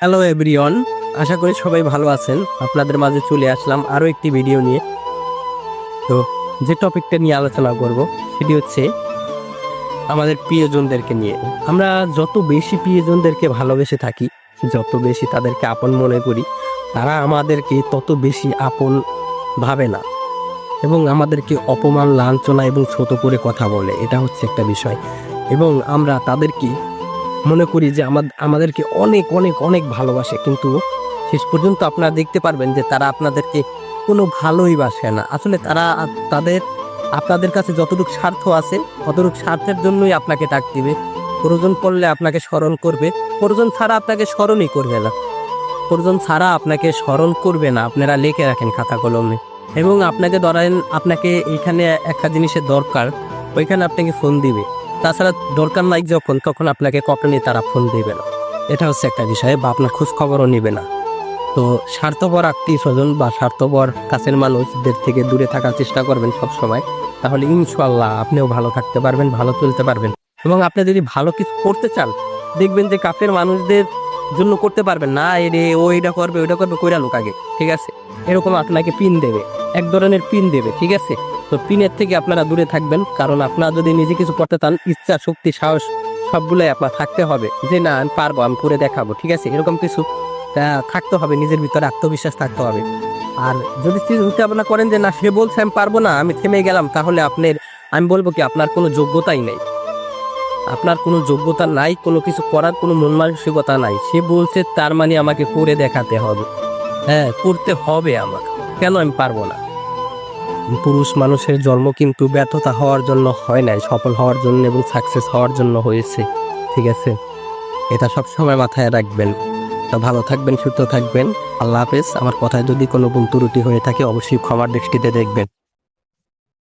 Hello everyone, আশা করি সবাই ভালো আছেন। আপনাদের মাঝে চলে আসলাম আরও একটি ভিডিও নিয়ে। তো যে টপিকটা নিয়ে আলোচনা করব সেটি হচ্ছে আমাদের প্রিয়জনদেরকে নিয়ে। আমরা যত বেশি প্রিয়জনদেরকে ভালোবেসে থাকি, যত বেশি তাদেরকে আপন মনে করি, তারা আমাদেরকে তত বেশি আপন ভাবে না এবং আমাদেরকে অপমান, লাঞ্ছনা এবং ছোট করে কথা বলে। এটা হচ্ছে একটা বিষয়। এবং আমরা তাদেরকে মনে করি যে আমাদেরকে অনেক অনেক অনেক ভালোবাসে, কিন্তু শেষ পর্যন্ত আপনারা দেখতে পারবেন যে তারা আপনাদেরকে কোনো ভালোই বাসে না। আসলে তারা আপনাদের কাছে যতটুকু স্বার্থ আছে ততটুকু স্বার্থের জন্যই আপনাকে ডাক দিবে। প্রয়োজন পড়লে আপনাকে স্মরণ করবে, প্রয়োজন ছাড়া আপনাকে স্মরণই করবে না। প্রয়োজন ছাড়া আপনাকে স্মরণ করবে না। আপনারা লিখে রাখেন খাতা কলমে। এবং আপনাকে ধরেন আপনাকে এইখানে একটা জিনিসের দরকার, ওইখানে আপনাকে ফোন দিবে। তাছাড়া দরকার নাই যখন, তখন আপনাকে কখনই তারা ফোন দিবে না। এটা হচ্ছে একটা বিষয়। বা আপনার খোঁজ খবরও নেবে না। তো স্বার্থপর আত্মীয় স্বজন বা স্বার্থপর কাছের মানুষদের থেকে দূরে থাকার চেষ্টা করবেন সব সময়। তাহলে ইনশাআল্লাহ আপনিও ভালো থাকতে পারবেন, ভালো চলতে পারবেন। এবং আপনি যদি ভালো কিছু করতে চান, দেখবেন যে কাছের মানুষদের জন্য করতে পারবেন না। ও এটা করবে, ওইটা করবে, কইরা লোক আগে, ঠিক আছে? এরকম আপনাকে পিন দেবে, এক ধরনের পিন দেবে, ঠিক আছে? তো পিনের থেকে আপনারা দূরে থাকবেন। কারণ আপনারা যদি নিজে কিছু করতে চান, ইচ্ছা, শক্তি, সাহস সবগুলোই আপনার থাকতে হবে যে না আমি পারবো, আমি করে দেখাবো, ঠিক আছে? এরকম কিছু থাকতে হবে, নিজের ভিতরে আত্মবিশ্বাস থাকতে হবে। আর যদি চিন্তা ভাবনা করেন যে না সে বলছে আমি পারবো না, আমি থেমে গেলাম, তাহলে আমি বলবো কি আপনার কোনো যোগ্যতাই নেই। আপনার কোনো যোগ্যতা নাই, কোনো কিছু করার কোনো মন মানসিকতা নাই। সে বলছে তার মানে আমাকে করে দেখাতে হবে। হ্যাঁ, করতে হবে আমাকে। কেন আমি পারবো না? পুরুষ মানুষের জন্ম কিন্তু ব্যর্থতা হওয়ার জন্য হয় নাই, সফল হওয়ার জন্য এবং সাকসেস হওয়ার জন্য হয়েছে, ঠিক আছে? এটা সব সময় মাথায় রাখবেন। তো ভালো থাকবেন, সুস্থ থাকবেন। আল্লাহ হাফেজ। আমার কথায় যদি কোনো ভুল ত্রুটি হয়ে থাকে অবশ্যই ক্ষমার দৃষ্টিতে দেখবেন।